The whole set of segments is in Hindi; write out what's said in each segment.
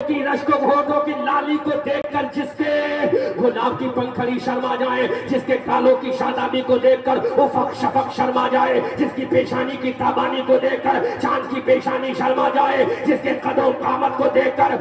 की रश्क होठों की लाली को देखकर जिसके गुलाब की पंखड़ी शर्मा जाए, जिसके गालों की शादाबी को देखकर उफक शफक शर्मा जाए, जिसकी पेशानी की ताबानी को देखकर चांद की पेशानी शर्मा जाए, जिसके कदों कामत को देखकर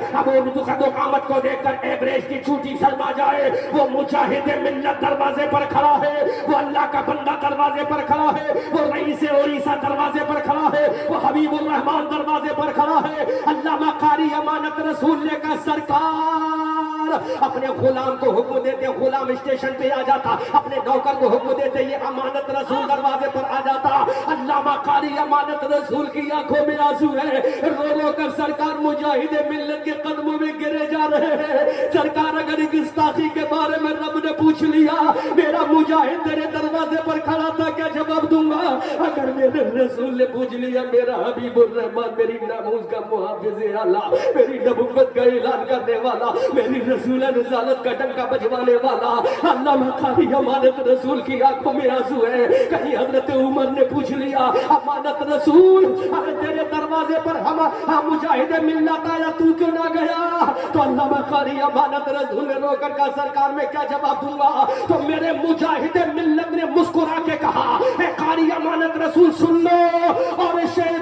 कदों कामत को देखकर एवरेज की छूटी शर्मा जाए, वो मुजाहिद मिल्लत दरवाजे पर खड़ा है, वो अल्लाह का बंदा दरवाजे पर खड़ा है, वो रईस ओरिसा दरवाजे पर खड़ा है, वो हबीबुर रहमान दरवाजे पर खड़ा है। अल्लामा कारी अमानत रसूल का सरकार अपने गुलाम को हुक्म देते, गुलाम स्टेशन पे आ जाता, अपने नौकर को हुक्म देते, ये अमानत रसूल दरवाजे पर आ जाता। अल्लामा कारी अमानत रसूल की आंखों में आंसू है, रो रो कर सरकार मुजाहिद मिल्लत के कदमों में गिरे जा रहे हैं। सरकार अगर गुस्ताखी के बारे में रब ने पूछ लिया, मेरा मुजाहिद तेरे दरवाजे पर खड़ा था, क्या जवाब दूंगा? अगर मेरे रसूल ने पूछ लिया, मेरा हबीबुर रहमान मेरी नामूस का मुहाफिज़ आला, मेरी नबुव्वत का ऐलान करने वाला, मेरी रसूल रिसालत का डंका बजवाने वाला, अल्लामा कारी अमानत रसूल की आंखों में आंसू है। कहीं हजरत उमर ने पूछ लिया, अमानत रसूल अगर तेरे दरवाजे पर हम मुजाहिद मिल्लत आया, तू क्यों ना गया? तो अल्लामा कारी अमानत रसूल ने रोकर कहा, सरकार में क्या जवाब दूंगा? तो मेरे मुजाहिद मिल्लत ने मुस्कुरा के कहा, कारी अमानत रसूल सुन लो, और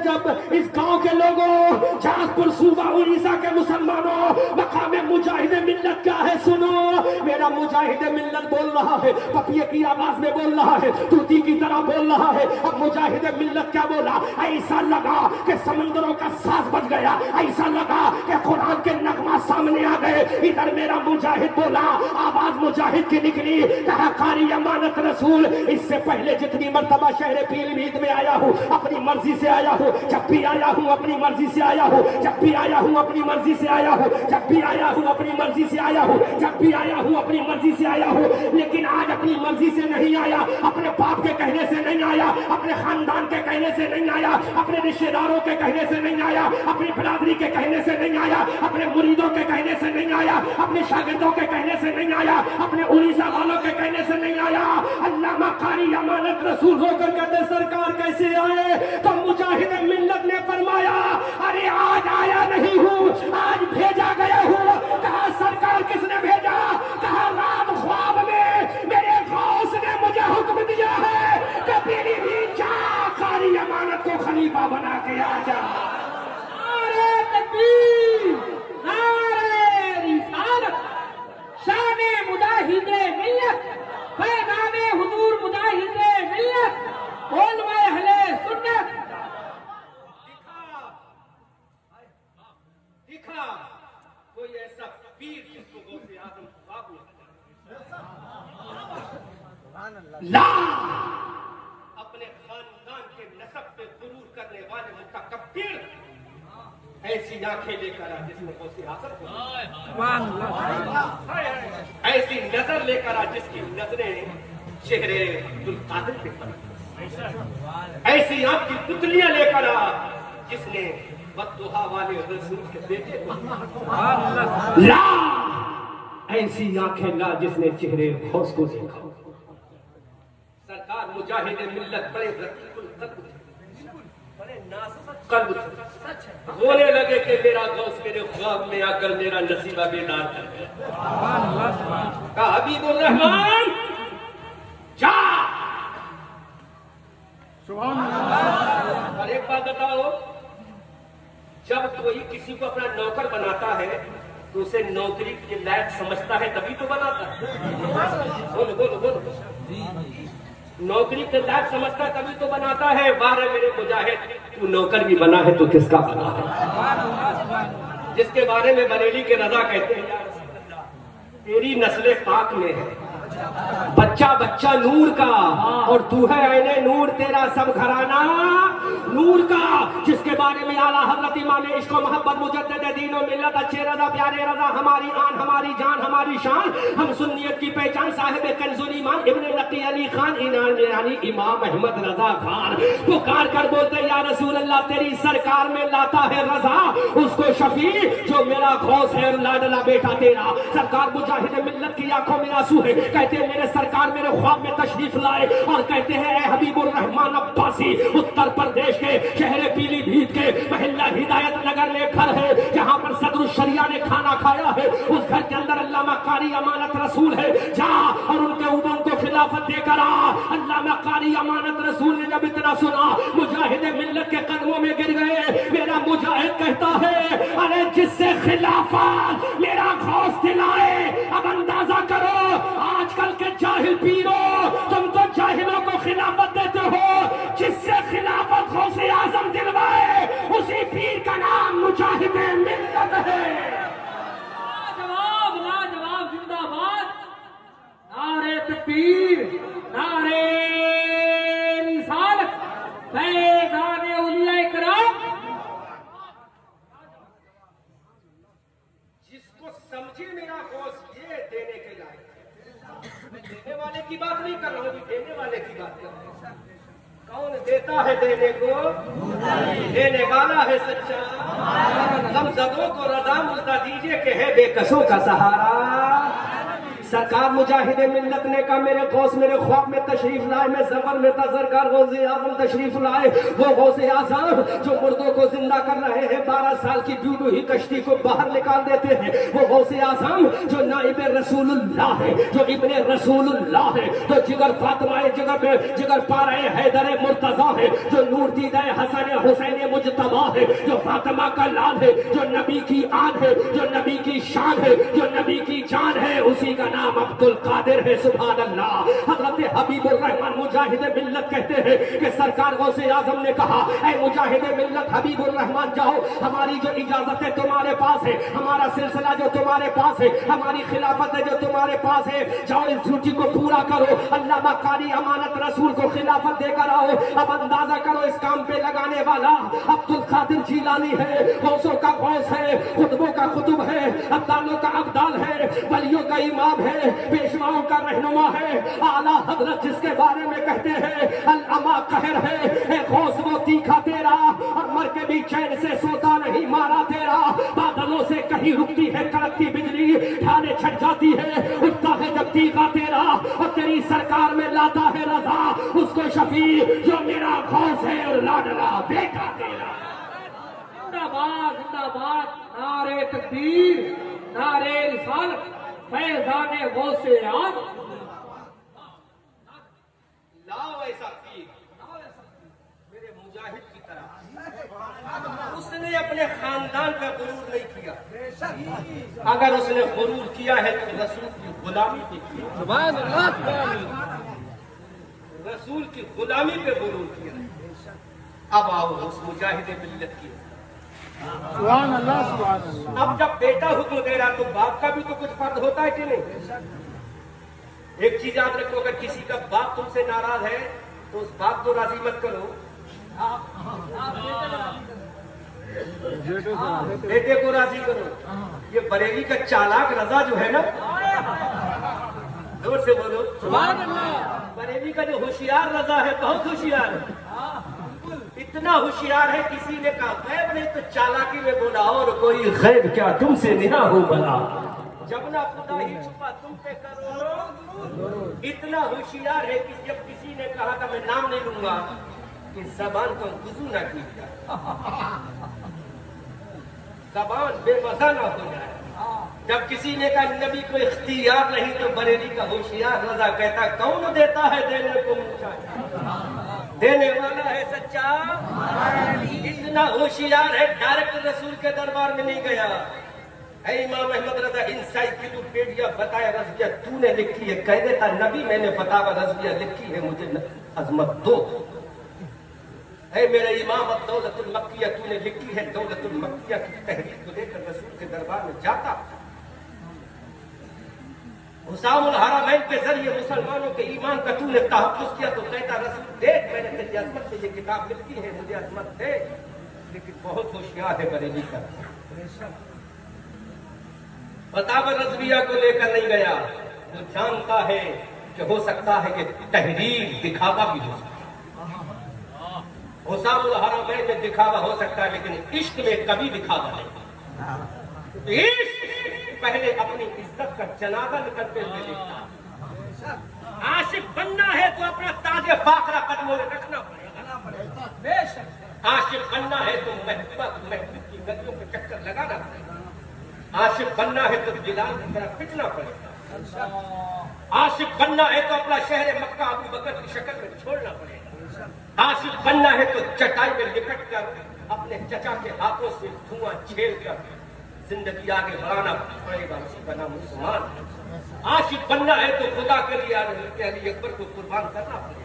जब इस गांव के लोगों, जासपुर सूबा उड़ीसा के मुसलमानों, मकाम मुजाहिद मिल्लत क्या है सुनो। मेरा मुजाहिद मिल्लत बोल रहा है, पपिये की आवाज में बोल रहा है, तूती की तरह बोल रहा है। अब मुजाहिद मिल्लत क्या बोला? ऐसा लगा कि समंदरों का साज बज गया, ऐसा लगा कि कुरान के नगमा सामने आ गए। इधर मेरा मुजाहिद बोला, आवाज मुजाहिद की निकली, कहा कारी अमानत रसूल, इससे पहले जितनी मर्तबा शहर पीलीभीत में आया हूँ, अपनी मर्जी से आया हूँ, जब भी आया हूँ अपनी मर्जी से आया हूँ, जब भी आया हूँ अपनी मर्जी से आया हूँ, जब भी आया हूँ अपनी मर्जी से आया हूँ, जब भी आया हूँ अपनी मर्जी से आया हूँ। लेकिन आज अपनी मर्जी से नहीं आया, अपने बाप के कहने से नहीं आया, अपने खानदान के कहने से नहीं आया, अपने रिश्तेदारों के कहने से नहीं आया, अपनी बिरादरी के कहने से नहीं आया, अपने मुरीदों के कहने से नहीं आया, अपने शागिर्दों के कहने से नहीं आया, अपने उड़ीसा वालों के कहने से नहीं आया। अल्लामा कारी अमानत रसूल होकर कहते, सरकार कैसे आए? तो मुजाहिद मिल्लत ने फरमाया, अरे आज आया नहीं हूँ, आज भेजा गया हूँ। कहा सरकार किसने भेजा? कहा रात ख्वाब में मेरे गौस ने मुझे हुक्म दिया है कि पीलीभीत जा, कारी अमानत को खलीफा बना के आ जा। नारे तकबीर, नारे रिसालत, शाने मुजाहिदे मिल्लत, पैगामे हुजूर मुजाहिदे मिल्लत, उलमा अहले सुन्नत। दिखा कोई ऐसा पीर जिसको गौसे आजम बाबू ला अपने खानदान के नसब पे गुरूर करने वाले मुतकब्बिर ऐसी आंखें लेकर आ जिसमें गौसे आजम को, ऐसी नजर लेकर आ जिसकी नजरें चेहरे अब्दुल कादिर पे पड़ी, ऐसी आंख की पुतलियां लेकर आ जिसने बद्दुआ वाले रसूल के बेटे ला, ऐसी आंखें ला जिसने चेहरे गौस को देखा। सरकार मुजाहिद मिल्लत बड़े रकीकुल कल्ब थे, बड़े नाज़ुक कल्ब थे। रोने लगे कि मेरा गौस मेरे ख्वाब में आकर मेरा नसीबा बेदार कर गया। कहा हबीबुर रहमान जा। सुभान अल्लाह। और एक बात बताओ, जब कोई किसी को अपना नौकर बनाता है तो उसे नौकरी के लायक समझता है, तभी तो बनाता है। बोलो बोलो बोलो। नौकरी के लायक समझता है तभी तो बनाता है। बारह मेरे मुजाहिद, तू नौकर भी बना है तो किसका बना है? जिसके बारे में बरेली के रजा कहते हैं, तेरी नस्ले पाक में है, बच्चा बच्चा नूर का, और तू है ऐने नूर, तेरा सब घराना नूर का। जिसके बारे में आला हजरत इमाम इश्क व मोहब्बत मुजद्दिद दीन व मिल्लत अच्छे रजा प्यारे रजा हमारी आन हमारी जान हमारी शान हम सुन्नियत की पहचान साहिब कंजुल ईमान इब्ने नकी अली खान यानी इमाम अहमद रजा खान पुकार कर बोलते, या रसूल अल्लाह तेरी सरकार में लाता है रजा उसको शफी जो मेरा गौस है लाडला बेटा तेरा। सरकार मुजाहिद मिल्लत की आंखों में आंसू है, कहते हैं मेरे सरकार मेरे ख्वाब में तशरीफ लाए और कहते हैं, ए हबीबुर रहमान अब्बासी उत्तर प्रदेश के शहर पीलीभीत के महल्ला हिदायत नगर में घर है जहां पर सदरुल शरिया ने खाना खाया है। उस घर के अंदर अल्लामा कारी अमानत रसूल है, जा और उनके उमर को खिलाफत देकर आ। अल्लामा कारी अमानत रसूल ने जब इतना सुना मुजाहिद मिल्लत के कदमों में गिर गए। मेरा मुजाहिद कहता है अरे जिससे खिलाफत मेरा गौस दिलाए, अब अंदाजा करो आजकल के जाहिल पीरों तुम तो जाहिलों को खिलाफत देते हो, जिससे खिलाफत गौसे आजम दिलवाए उसी पीर का नाम मुजाहिद मिल्लत है। लाजवाब लाजवाब, जिंदाबाद, नारे तकबीर, नारे रिसालत, फैज़ाने औलिया इकराम। जिसको समझे मेरा गौस ये देने के लायक, मैं देने वाले की बात नहीं कर रहा हूँ, देने वाले की बात कर रहा हूँ। कौन देता है देने को? देने वाला है सच्चा। गमज़दों को रज़ा मुज़दा दीजिए कि है बेकसों का सहारा। सरकार मुजाहिद मिल्लत ने कहा मेरे गौस मेरे ख्वाब में तशरीफ लाए, मैं ज़फ़र में था सरकार गौसे आज़म तशरीफ लाए। वो गौसे आज़म जो मुर्दों को जिंदा कर रहे हैं, 12 साल की डूबी हुई कश्ती को बाहर निकाल देते हैं। वो गौसे आज़म जो नाइब रसूलुल्लाह है, जो इब्ने रसूलुल्लाह है, तो जिगर फातिमाए जिगर पाराए हैदर मुर्तज़ा है, जो नूर दीदा हसन हुसैन मुजतबा है, जो फातिमा का लाल है, जो नबी की आन है, जो नबी की शान है, जो नबी की जान है, उसी का नाम अब्दुल कादिर है। सुभान अल्लाह। हजरत हबीबुर रहमान मुजाहिद मिल्लत कहते हैं कि सरकार गौसे आजम ने कहा ऐ मुजाहिद मिल्लत हबीबुर रहमान जाओ, हमारी जो इजाजत है तुम्हारे पास है, हमारा सिलसिला जो तुम्हारे पास है, हमारी खिलाफत है जो तुम्हारे पास है, जाओ इस ड्यूटी को पूरा करो। अल्लामा कारी अमानत रसूल को खिलाफत देकर आओ। अब अंदाजा करो इस काम पे लगाने वाला अब्दुल कादिर जीलानी है, गौसों का गौस है, खुतबों का खुतब है, अब्दालों का अब्दाल है, वलियों का इमाम है, पेशवाओं का रहनुमा है, आला हजरत जिसके बारे में कहते हैं अल अमा कहर है, गौस वो तीखा तेरा और मर के भी चैन से सोता नहीं मारा तेरा। बादलों से कहीं रुकती है कड़कती बिजली, ढाले छट जाती है उठता है जब तीखा तेरा, और तेरी सरकार में लाता है रजा उसको शफी जो मेरा गौस है और लाडला बेटा तेरा। जिंदाबाद जिंदाबाद, नारे तकबीर, नारे रिसालत, फैज़ाने गौसे आज़म। लाओ ऐसा पीर मेरे मुजाहिद की तरह। उसने अपने खानदान का गुरूर नहीं किया, अगर उसने गुरूर किया है तो रसूल की गुलामी पे किया। सुभान अल्लाह। रसूल की गुलामी पे गुरूर किया। अब आओ उस मुजाहिद मिल्लत की। सुभान अल्लाह सुभान अल्लाह। अब जब बेटा हुक्म दे रहा तो बाप का भी तो कुछ फर्ज होता है कि नहीं? एक चीज याद रखो, अगर किसी का बाप तुमसे नाराज है तो उस बाप को राजी मत करो, बेटे को राजी करो। ये बरेली का चालाक रजा जो है ना, जोर से बोलो सुभान अल्लाह। बरेली का जो होशियार रजा है बहुत होशियार है, इतना होशियार है किसी ने कहा गैब नहीं तो चालाकी में बोला और कोई गैब क्या तुमसे निहा हो बना, जब ना खुदा ही छुपा तुम पे करो। इतना होशियार है कि जब किसी ने कहा था मैं नाम नहीं लूंगा, कि जबान को गुजू ना कीजिए, जबान बेमजा ना हो जाए। जब किसी ने कहा नबी को इख्तियार नहीं तो बरेली का होशियार रजा कहता कौन देता है देने को मुझे, देने वाला है सच्चा। इतना होशियार है डायरेक्ट रसूल के दरबार में नहीं गया। इमाम अहमद रजा इंसाइक्लोपीडिया बताया रज़िया तूने लिखी है, कह देता नबी मैंने फतावा रज़िया लिखी है, मुझे अजमत दो। है मेरे इमाम दौलतुल मक्किया तूने लिखी है, दौलतुल मक्किया की तहरीर को लेकर रसूल के दरबार में जाता। हुसामुल हरमैन के जरिए मुसलमानों के ईमान का तूने तहफ़्फ़ुज़ किया तो कहता रसूल देख मैंने तेरी अजमत से ये किताब लिखी है, मुझे अजमत दे। लेकिन बहुत होशियार है बरेली का, फतावा रज़विया को लेकर नहीं गया। वो जानता है कि हो सकता है कि तहरीर दिखावा भी हो सकता है, हुसामुल हरमैन में दिखावा हो सकता है, लेकिन इश्क में कभी दिखावा नहीं। इश्क पहले अपनी इज्जत का जनाजा निकलते हुए देखता। आशिक बनना है तो अपना ताजे फाखरा कदमों में रखना पड़ेगा। बेशक आशिक बनना है तो महबूबा की नदियों के चक्कर लगाना पड़ेगा। आशिक बनना है तो बिलाल की तरह पिटना पड़ेगा। आशिक बनना है तो अपना शहर मक्का अबू बकर की शक्ल में छोड़ना पड़ेगा। आशिक बनना है तो चटाई में लिपट कर अपने चचा के हाथों से धुआं झेल कर जिंदगी आगे बढ़ाना पड़ेगा। उसी का नाम मुसलमान। आशिक बनना है तो खुदा के लिए अली अकबर को कुर्बान करना पड़ेगा।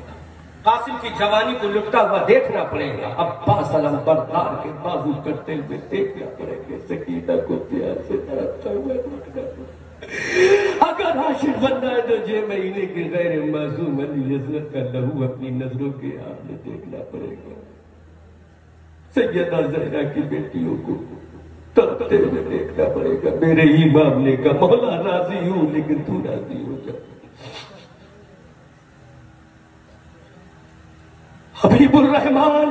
कासिम की जवानी को लुटता हुआ देखना पड़ेगा। अब्बास अलम बरदार के बाजू करते हुए देखना पड़ेगा। सकीना को प्यार से तड़पता हुआ देखना पड़ेगा। अगर आशिक बनना है तो 6 महीने के गैर मासूम अली हजरत का लहू अपनी नजरों के सामने देखना पड़ेगा। सैयदा ज़हरा की बेटियों को तड़पते हुए देखना पड़ेगा। मेरे इमाम ने कहा मौला राजी हूं लेकिन तू राजी हो जा। हबीबुर रहमान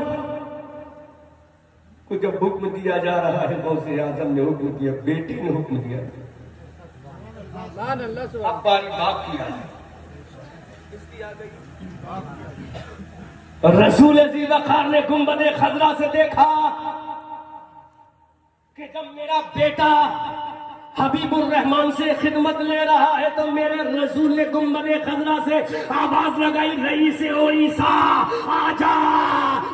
को जब हुक्म दिया जा रहा है, गौसे आजम ने हुक्म दिया, बेटी ने हुक्म दिया, अब बारी बाप की आ गई। रसूल ज़ीवकार ने गुंबदे खजरा से देखा कि जब मेरा बेटा हबीबुर रहमान से खिदमत ले रहा है तो मेरे रसूल ने गुंबदे खजरा से आवाज लगाई, रईस ओईसा आजा,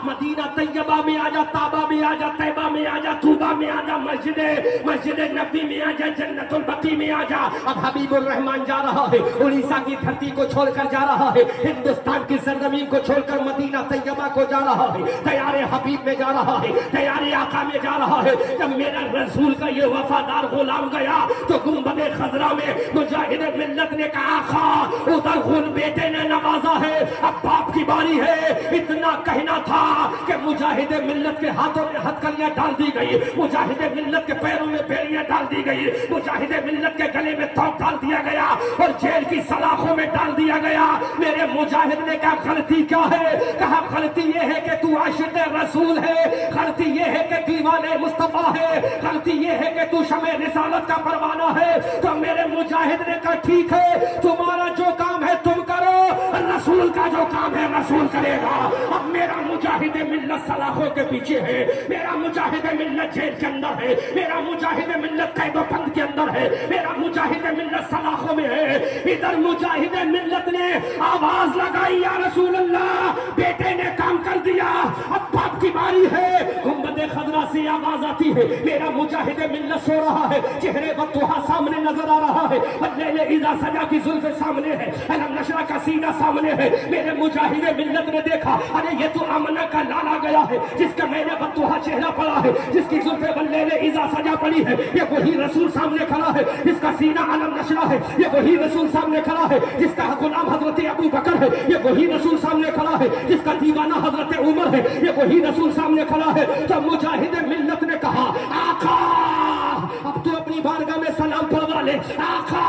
मदीना तैयबा में आजा, ताबा में आजा, तैबा में आजा, तूबा में आजा, मस्जिद नबी में आजा, जन्नतुल बकी में आजा। अब हबीबुर रहमान जा रहा है, उड़ीसा की धरती को छोड़कर जा रहा है, हिंदुस्तान की सरजमीन को छोड़कर मदीना तैयबा को जा रहा है, तैयारे हबीब में जा रहा है, तैयारे आका में जा रहा है। जब मेरा रसूल का ये वफादार गुलाम गया तो गुंबदे खजरा में मुजाहिद मिल्लत ने कहा, आका उधर खून बेटे ने नवाजा है, अब बाप की बारी है। इतना कहना था कि मुजाहिद मिल्लत के हाथों में हथकड़ियां डाल दी गई, मुजाहिद मिल्लत के पैरों में बेड़ियां डाल दी गई, मुजाहिद मिल्लत के गले में तोप डाल दिया गया और जेल की सलाखों में डाल दिया गया। मेरे मुजाहिद ने कहा गलती क्या है? कहा गलती यह है कि तू आशिक रसूल है, गलती यह है कि दीवाने मुस्तफा है, गलती यह है कि तू शमे रिसालत का परवाना है। तो मेरे मुजाहिद ने कहा ठीक है, तुम्हारा जो काम है तुम करो, रसूल का जो काम है रसूल करेगा। अब मेरा मुजाहिद मिल्लत सलाखों के पीछे है, मेरा मुजाहिद मिल्लत जेल के अंदर है, मेरा मुजाहिद मिल्लत कैदोबंद के अंदर है, मेरा मुजाहिद मिल्लत सलाखों में है। इधर मुजाहिद मिल्लत ने आवाज लगाई, या रसूल अल्लाह, बेटे ने काम कर दिया, अब बाप की बारी है। गुंबदे खजरा से आवाज आती है, मेरा मुजाहिद मिल्लत सो रहा है, चेहरे बत्तुहा सामने नजर आ रहा है, बल्ले इज़ा सजा की जुल्फ़े सामने है, अलम नशरा का सीना सामने है। मेरे मुजाहिद मिल्लत ने देखा, अरे ये तो आमना का लाला गया है, जिसका मैंने बत्तुहा चेहरा पड़ा है, जिसकी जुल्फ़े बल्ले इज़ा सजा पड़ी है, ये वही रसूल सामने खड़ा है, जिसका सीना अलम नशरा है, ये वही रसूल सामने खड़ा है, जिसका गुलाम हजरत अबू बकर है, ये वही रसूल सामने खड़ा है, जिसका दीवाना हजरत उमर है, ये वही रसूल सामने खड़ा है। तो मुजाहिद मिल्लत ने कहा, आका अब तू अपनी बारगाह में सलाम पढ़वा ले, आका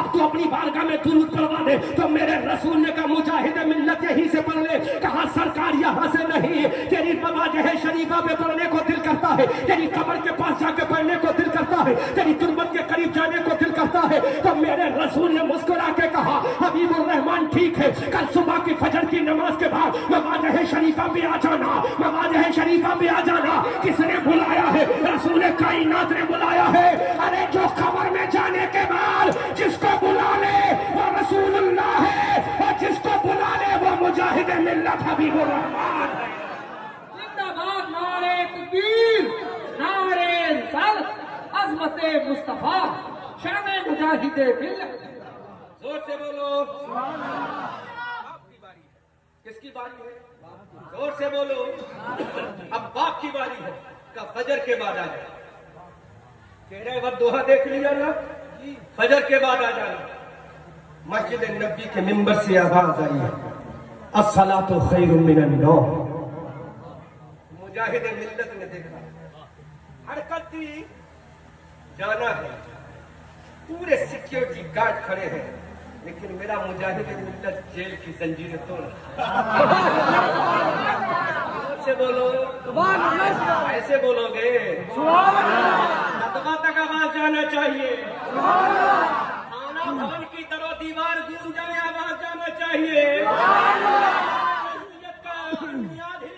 अब तू अपनी बारगाह में दुरूद पढ़वा ले। तो मेरे रसूल ने कहा मुजाहिद मिल्लत यहीं से पढ़ ले। कहा सरकार यहाँ से नहीं, तेरी नवाज़ शरीफा पे पढ़ने को दिल करता है, तेरी कब्र के पास जाके पढ़ने को दिल करता है, तेरी तुरबत के करीब जाने को दिल करता है। तो मेरे रसूल ने मुस्कुरा के कहा, हबीबुर रहमान ठीक है, कल सुबह की फजर की नमाज के बाद नवाज़ शरीफा पे आ जाना, नवाज़ शरीफा पे आ जाना। किसने बुलाया है? रसूल कायनात ने बुलाया है। अरे जो कब्र में जाने के बाद जिसको बुला ले वो रसूलुल्लाह है, और जिसको बुला ले वो मुजाहिद मिल्लत हबीबुर रहमान है। जिंदाबाद नारे तकबीर, नारे रिसालत, अज़मते मुस्तफा, शान मुजाहिद मिल्लत। जोर से बोलो, आपकी बारी है। किसकी बारी है? जोर से बोलो, अब बाप की बारी है। का फजर के बाद आ जाए, चेहरे वक्त दोहा देख लिया ना, फजर के बाद आ जाना। मस्जिद नबी के मिंबर से आवाज आई है, अस्सलातु खैरुम मिनन नौम। मुजाहिद मिल्लत ने देखा, हरकत दी, जाना है, पूरे सिक्योरिटी गार्ड खड़े हैं, लेकिन मेरा मुजाहिद मिल्लत जेल की जंजीरें तोड़। ऐसे बोलो, ऐसे बोलोगे, अतबा तक आवाज जाना चाहिए, थाना भवन की तरह दीवार गूंज जाए, आवाज जाना चाहिए, बुनियाद हिल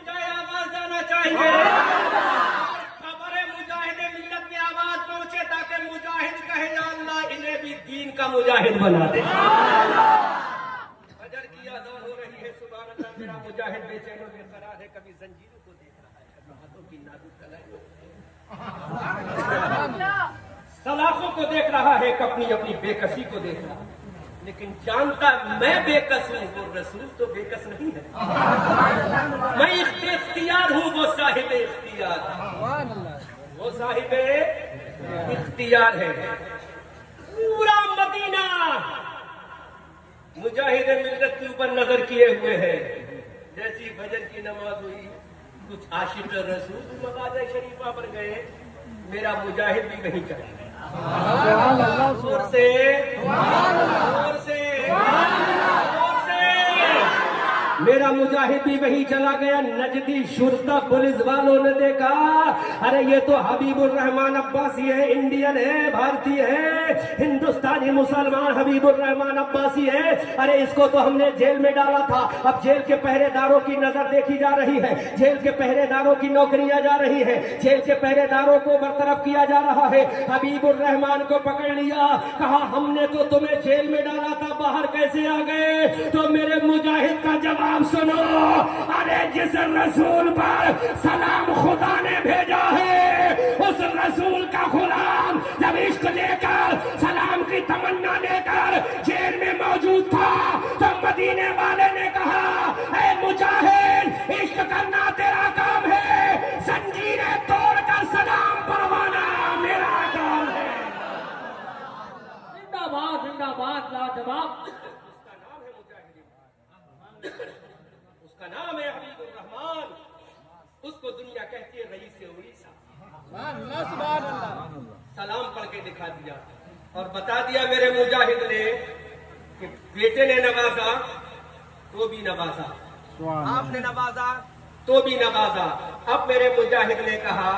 का मुजाहिद बना दे। फजर की अज़ान हो रही है, सुभान अल्लाह, मेरा मुजाहिद बेचैन और बेकरार है, कभी जंजीरों को देख रहा है, कभी हाथों की नाजुक कलाई, सलाखों को देख रहा है, अपनी अपनी बेकसी को देख रहा है, लेकिन जानता मैं बेकस हूं, वो रसूल तो बेकस नहीं है। मैं इख्तियार हूं, वो साहिब इख्तियार, वो साहिब इख्तियार है। पूरा मदीना मुजाहिद मिल्लत के ऊपर नजर किए हुए है। जैसी फजर की नमाज हुई, कुछ आशिक रसूल मगाज़ शरीफा पर गए, मेरा मुजाहिद भी वहीं चला गया। जोर से, जोर से, जोर से, मेरा मुजाहिद भी वहीं चला गया। नजदी शुरता पुलिस वालों ने देखा, अरे ये तो हबीबुर रहमान अब्बासी है, इंडियन है, भारतीय है, हिंदुस्तानी मुसलमान हबीबुर रहमान अब्बासी है। अरे इसको तो हमने जेल में डाला था, अब जेल के पहरेदारों की नजर देखी जा रही है, जेल के पहरेदारों की नौकरियां जा रही है, जेल के पहरेदारों को बरतरफ किया जा रहा है। हबीबुर रहमान को पकड़ लिया, कहा हमने तो तुम्हें जेल में डाला था, बाहर कैसे आ गए? तो मेरे मुजाहिद का जवाब सुनो, अरे जिस रसूल पर सलाम खुदा ने भेजा है, उस रसूल का गुलाम जब इश्क लेकर, सलाम की तमन्ना लेकर जेल में मौजूद था, तो मदीने वाले ने कहा, ऐ मुजाहिद, इश्क करना तेरा काम है, जंजीरें तोड़कर सलाम परवाना मेरा काम है। जिंदाबाद जिंदाबाद लाजवाब। उसका नाम है हबीबुर रहमान, उसको दुनिया कहती है रईस उड़ीसा। सलाम पढ़ के दिखा दिया और बता दिया मेरे मुजाहिद ने कि बेटे ने नवाजा तो भी नवाजा, आपने नवाजा तो भी नवाजा। अब मेरे मुजाहिद ने कहा,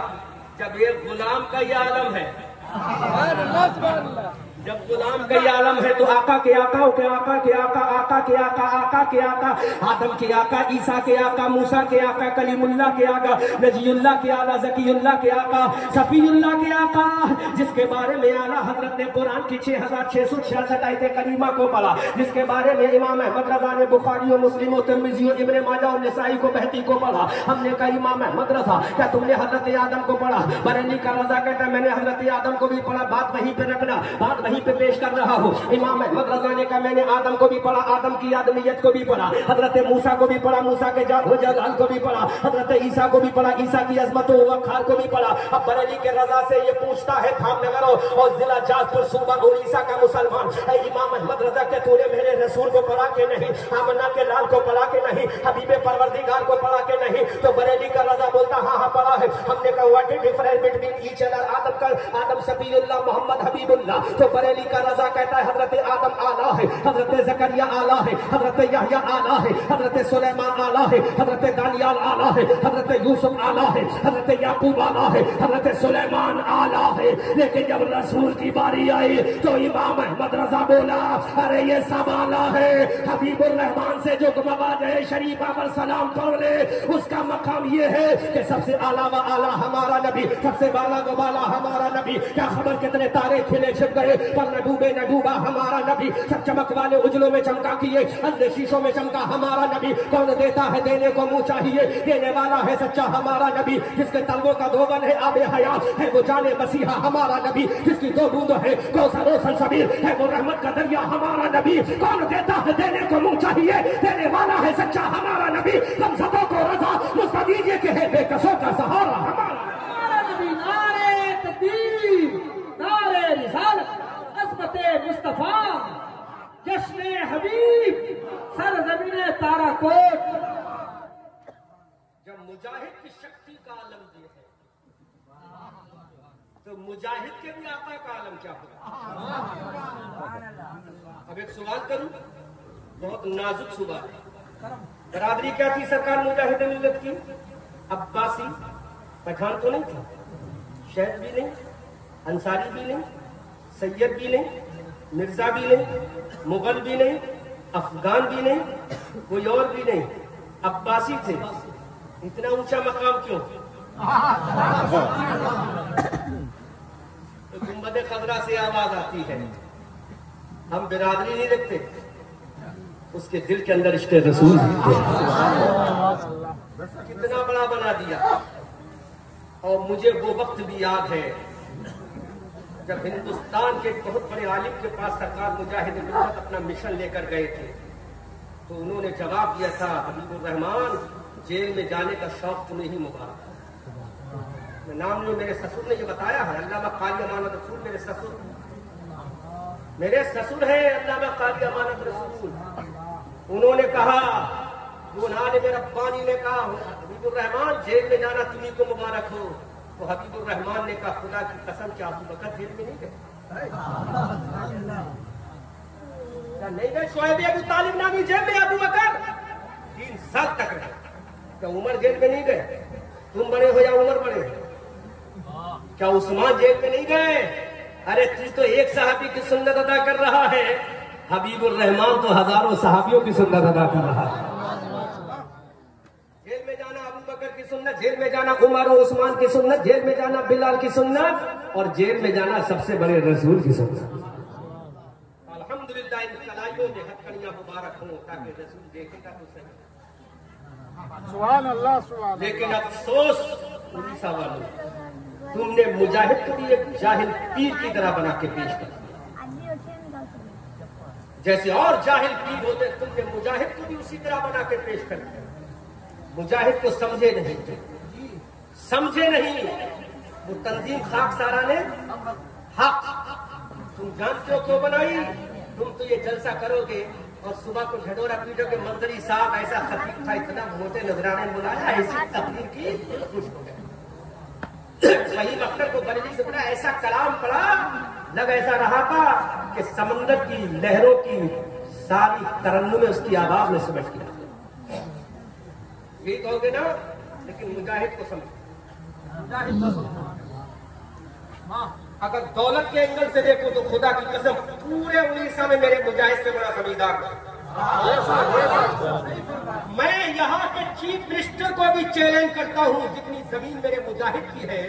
जब ये गुलाम का ये आलम है, जब गुलाम का ये आलम है, तो आका के आका के आका के आका, आका के आका, आका के आका, आदम के आका, ईसा के आका, मूसा के आका, कलीमुल्लाह के आका, नजीउल्लाह के आला, ज़कीउल्लाह के आका, सफीउल्लाह के आका, जिसके बारे में आला हजरत ने कुरान की 6666 आयते करीमा को पढ़ा, जिसके बारे में इमाम अहमद रज़ा ने बुखारी और मुस्लिम और तिर्मिज़ी और इब्न माजा और निसाई को बहती को पढ़ा। हमने कहा इमाम अहमद रज़ा, क्या तुमने हजरत आदम को पढ़ा? बरेली का रज़ा कहता है मैंने हजरत आदम को भी पढ़ा। बात वहीं पे रखना, बात वहीं पे पेश कर रहा हूँ। इमाम अहमद रज़ा ने कहा मैंने आदम को भी पढ़ा, आदम की आदमियत को भी पढ़ा, हजरत मूसा को भी पढ़ा, मूसा के जलाल को भी पढ़ा, हजरत ईसा को भी पढ़ा, ईसा की अजमत वखार को भी पढ़ा। अब बरेली के रज़ा से ये पूछता है धामनगर और जिला जाजपुर सूबा उड़ीसा का मुसलमान, इमाम अहमद रज़ा के तूने मेरे रसूल को पढ़ा के नहीं, आमना के लाल को पढ़ा के नहीं, हबीबे परवरदिगार को पढ़ा के नहीं? तो बरेली का रज़ा बोलता हाँ पढ़ा है। हमने कहा what is difference between each other? Adam Safiullah, Mohammad Habibullah. तो बरेली का रज़ा कहता है हजरत आदम आला है, हजरत ज़करिया आला है, हजरत यहया आला है, हजरत सुलेमान आला है, हजरत दानियाल आला है, हजरत यूसुफ आला है, हजरत याकूब आला है, हजरत सुलेमान आला है। लेकिन जब रसूल की बारी आई तो इमाम अहमद रज़ा बोला, अरे ये सब आला है, हबीबुर रहमान से जो मवाज़ शरीफा पर सलाम पढ़ ले, उसका मकाम ये है कि सबसे आला व आला हमारा नबी, सबसे बाला व बाला हमारा नबी। क्या खबर कितने तारे खिले छिप गए, पर न डूबे न डूबा हमारा नबी। सब चमक वाले उजलों में चमका किए, अंधे शीशों में चमका हमारा नबी। कौन देता है देने को मुंह चाहिए, देने वाला है सच्चा हमारा नबी। जिसके तलवों का धोबन है आबे हयात है, वो जाने मसीहा हमारा नबी। जिसकी दो बूंद है कौसर और सलसबील है, वो रहमत का दरिया हमारा नबी। कौन देता है देने को मुंह चाहिए, देने वाला है सच्चा हमारा नबी। तुम सबों को रजा मुझसे दीजिए कि है बेकसों का सहारा हमारा नबी। नारे तकबीर, नारे रिसालत, अज़मते मुस्तफा, जश्ने हबीब, सरज़मीने ताराकोट। जब मुजाहिद की शक्ति का आलम ये है, तो मुजाहिद के भी आका का आलम क्या होगा? अब एक सवाल करूं, बहुत नाजुक सवाल। बरादरी क्या थी सरकार मुजाहिद मिल्लत की? अब्बासी, पठान तो नहीं था, शहद भी नहीं, अंसारी भी नहीं, सैयद भी नहीं, मिर्जा भी नहीं, मुगल भी नहीं, अफगान भी नहीं, कोई और भी नहीं, अब्बासी थे। इतना ऊंचा मकाम क्यों? तो गुंबद खजरा से आवाज आती है, हम बिरादरी नहीं रखते, उसके दिल के अंदर इश्क़ रसूल कितना बड़ा बना दिया। और मुझे वो वक्त भी याद है जब हिंदुस्तान के बहुत बड़े आलिम के पास सरकार मुजाहिद मिल्लत अपना मिशन लेकर गए थे, तो उन्होंने जवाब दिया था, हबीबुर रहमान जेल में जाने का शौक तुम्हें ही मुबारक। मैं नाम नहीं, मेरे ससुर ने ये बताया है, अल्लामा काली अमानत रसूल मेरे ससुर है, अल्लामा काली अमानत रसूल। उन्होंने कहा, उन्होंने मेरा पानी ने कहा, हबीबुर रहमान जेल में जाना तुम्ही को मुबारक हो। तो हबीबुर रहमान ने कहा, खुदा की कसम क्या अबू बकर जेल में नहीं गए? नहीं गए। शोएब अबू तालिब नामी जेल में अबू बकर 3 साल तक रहे। क्या उमर जेल में नहीं गए? तुम बड़े हो या उमर बड़े हो? क्या उस्मान जेल में नहीं गए? अरे तू तो एक सहाबी की सुन्नत अदा कर रहा है, हबीबुर रहमान तो हजारों सहाबियों की सुन्नत अदा कर रहा है। जेल में जाना अबू बकर की सुन्नत, जेल में जाना उमर और उस्मान की सुन्नत, जेल में जाना बिलाल की सुन्नत, और जेल में जाना सबसे बड़े रसूल की सुन्नत। अल्हम्दुलिल्लाह, इन कलाइयों में हथकड़ियां मुबारक हों ताकि रसूल देखेगा तो सही। सुभान अल्लाह, सुभान अल्लाह। लेकिन अफसोस उड़ीसा वालों, तुमने मुजाहिद को भी एक जाहिल पीर की तरह बना के पेश कर, जैसे और जाहिल पीर होते, तुमने मुजाहिद को भी उसी तरह बना के पेश कर दिया। मुजाहिद को समझे नहीं, वो तंजीम खाकसारा ने हक, तुम जानते हो क्यों बनाई? तुम तो ये जलसा करोगे और सुबह को ढडोरा पीटोगे, मंजरी साहब ऐसा खतीब था, इतना मोटे नजराने बुलाया, ऐसी तकरीर की, खुश हो गए। फहीम अख्तर को बरेली से पढ़ा, ऐसा कलाम पढ़ा, लग ऐसा रहा था कि समंदर की लहरों की सारी तरन्नुम में उसकी आवाज में समझ गया। यही कहोगे ना, लेकिन मुजाहिद को समझो। अगर दौलत के एंगल से देखो तो खुदा की कसम पूरे उड़ीसा में मेरे मुजाहिद से बड़ा जमींदार है। मैं यहाँ के चीफ मिनिस्टर को भी चैलेंज करता हूँ, जितनी जमीन मेरे मुजाहिद की है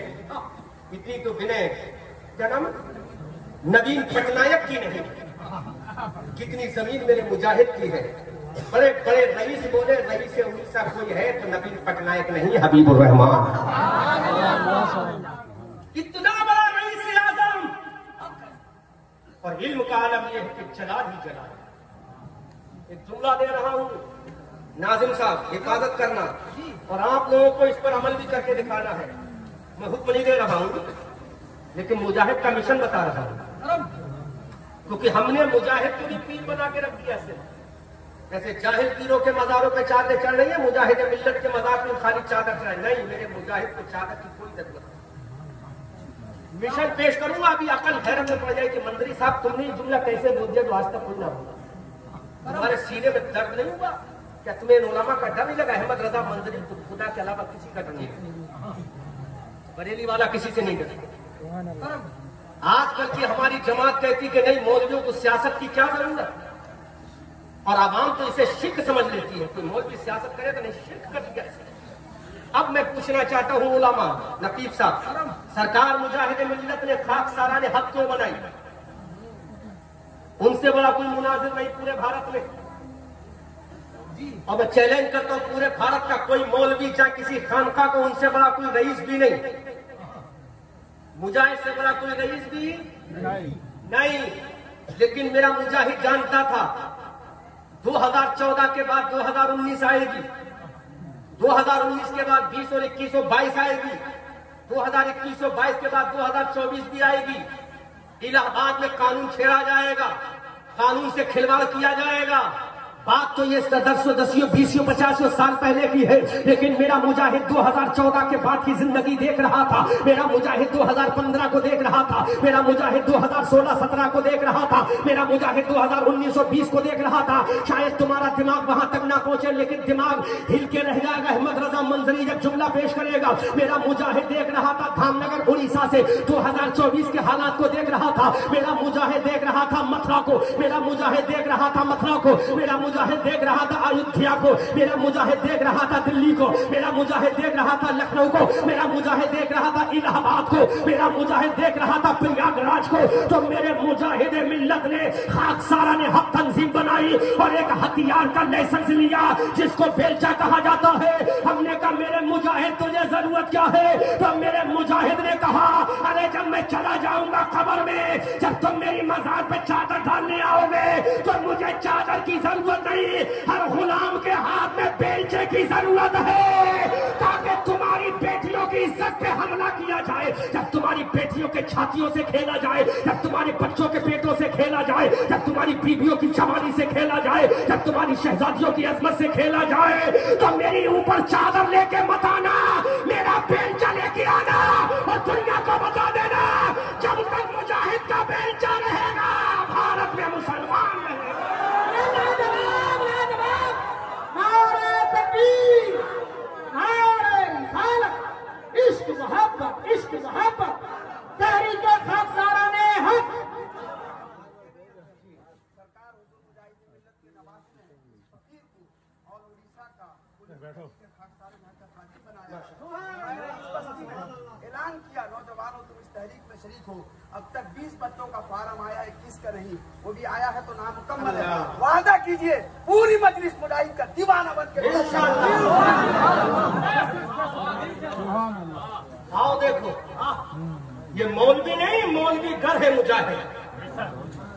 इतनी तो विनय क्या नाम नवीन पटनायक की नहीं, कितनी जमीन मेरे मुजाहिद की है। बड़े बड़े रईस बोले, रईस उड़ीसा कोई है तो नवीन पटनायक नहीं, हबीबुर रहमान। इतना बड़ा रईस आजम, और इल्म का आलम यह है कि जलाल ही जलाल। एक जुमला दे रहा हूं नाजिम साहब, हिफाजत करना, और आप लोगों को इस पर अमल भी करके दिखाना है। मैं हुक्म नहीं दे रहा हूं, लेकिन मुजाहिद का मिशन बता रहा हूं, क्योंकि हमने मुजाहिद को भी पीर बना के रख दिया। ऐसे जाहिल पीरों के मजारों पे चादर चढ़ रही है, मुजाहिद मिल्लत के मजार में खाली चादर चढ़ नहीं। मेरे मुजाहिद को चादर की कोई जरूरत नहीं। मिशन पेश करूंगा, अभी अकल हैरत में पड़ जाए कि मंत्री साहब तुमने ये जुमला कैसे बोल दिया जो आज तक कोई ना बोला। तुम्हारे सीने में दर्द नहीं हुआ क्या? तुम्हें उलमा का डर नहीं लगा? अहमद रजा मंजरी तो खुदा के अलावा किसी का डर नहीं है, बरेली वाला किसी से नहीं डरता। आजकल की हमारी जमात कहती कि नहीं, मौलवियों को सियासत की क्या जरूरत, और आवाम तो इसे शिर्क समझ लेती है। कोई मौलवी सियासत करे तो नहीं, शिर्क कर दिया। अब मैं पूछना चाहता हूँ उलमा, लतीफ साहब, सरकार मुजाहिद मिल्लत ने खाकसारा ने हक क्यों बनाई? उनसे बड़ा कोई मुनाजिर नहीं पूरे भारत में। और मैं चैलेंज करता हूं, पूरे भारत का कोई मौलवी चाहे किसी खानका को, उनसे बड़ा कोई रईस भी नहीं, मुजाहिद से बड़ा कोई रईस भी नहीं। लेकिन मेरा मुजाहिद जानता था 2014 के बाद 2019 आएगी, 2019 के बाद 20 और 21 और 22 आएगी, 2021 और 22 के बाद 2024 भी आएगी। इलाहाबाद में कानून छेड़ा जाएगा, कानून से खिलवाड़ किया जाएगा। बात तो ये 10 20 50 साल पहले की है, लेकिन मेरा मुजाहिद 2014 के बाद की जिंदगी देख रहा था, मेरा मुजाहिद 2015 को देख रहा था, मेरा मुजाहिद 2016-17 को देख रहा था, मेरा मुजाहिद 2019 और 20 को देख रहा था। शायद तुम्हारा दिमाग वहां तक ना पहुंचे, लेकिन दिमाग हिल के रह जाएगा। अहमद रजा मंजरी जब जुमला पेश करेगा, मेरा मुजाहिद देख रहा था धामनगर उड़ीसा से 2024 के हालात को देख रहा था, मेरा मुजाहिद देख रहा था मथुरा को, मेरा मुजाहिद देख रहा था मथुरा को, मेरा मुजाहिद मुजाहिद देख रहा था अयोध्या को, मेरा मुजाहिद देख रहा था दिल्ली को, मेरा मुजाहिद देख रहा था लखनऊ को, मेरा मुजाहिद देख रहा था इलाहाबाद को, मेरा मुजाहिद देख रहा था प्रयागराज को, तो मेरे मुजाहिद मिल्लत ने खाकसारा ने हक तंजीम बनाई और एक हथियार का लाइसेंस लिया जिसको बेलचा कहा जाता है। हमने कहा मेरे मुजाहिद तुझे जरूरत क्या है? तो मेरे मुजाहिद ने कहा अरे जब मैं चला जाऊंगा कब्र में, जब तुम मेरी मजार पे चादर डालने आओगे तो मुझे चादर की जरूरत नहीं, हर गुलाम के हाथ में बेलचे की जरूरत है ताकि तुम्हारी बेटियों की इज्जत पे हमला किया जाए, जब तुम्हारी बेटियों के छातियों से खेला जाए, जब तुम्हारे बच्चों के पेटों से खेला जाए, जब तुम्हारी बीवियों की जवानी से खेला जाए, जब तुम्हारी शहजादियों की अजमत से खेला जाए, तो मेरी ऊपर चादर लेके मत आना, मेरा बेलचा लेके आना और दुनिया को बता देना जब तक मुजाहिद का बेलचा रहेगा भारत में मुसलमान रहेगा। नारे तकबीर, नारे रिसालत, इश्क मोहब्बत, इश्क मोहब्बत, तहरीके खाकसारा ने हक। ऐलान किया नौजवानों तुम इस तहरीक में शरीक हो। अब तक 20 बच्चों का फार्म आया, 21 का नहीं, वो भी आया है तो नामुकम्मल है। वादा कीजिए पूरी मजलिस मुजाहिद का दीवाना बन के। आओ देखो, ये मौलवी नहीं, मौलवी घर है मुजाहिद,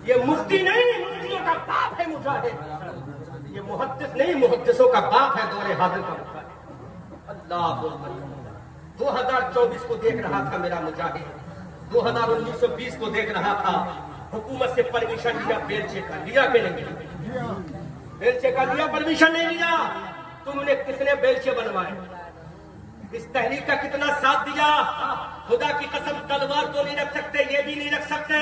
ये मुफ्ती नहीं, मुफ्तियों का बाप है मुजाहिद, ये मुहद्दिस नहीं, मुहद्दिसों का बाप है दौरे हाजिर का मुजाहिद। अल्लाह 2024 को देख रहा था मेरा मुजाहिद, 2019-20 को देख रहा था, हुकूमत से परमिशन लिया बेलचे का, लिया कि नहीं? बेलचे का लिया, परमिशन नहीं लिया। तुमने कितने बेलचे बनवाए, इस तहरीक का कितना साथ दिया? खुदा की कसम तलवार तो नहीं रख सकते, ये भी नहीं रख सकते,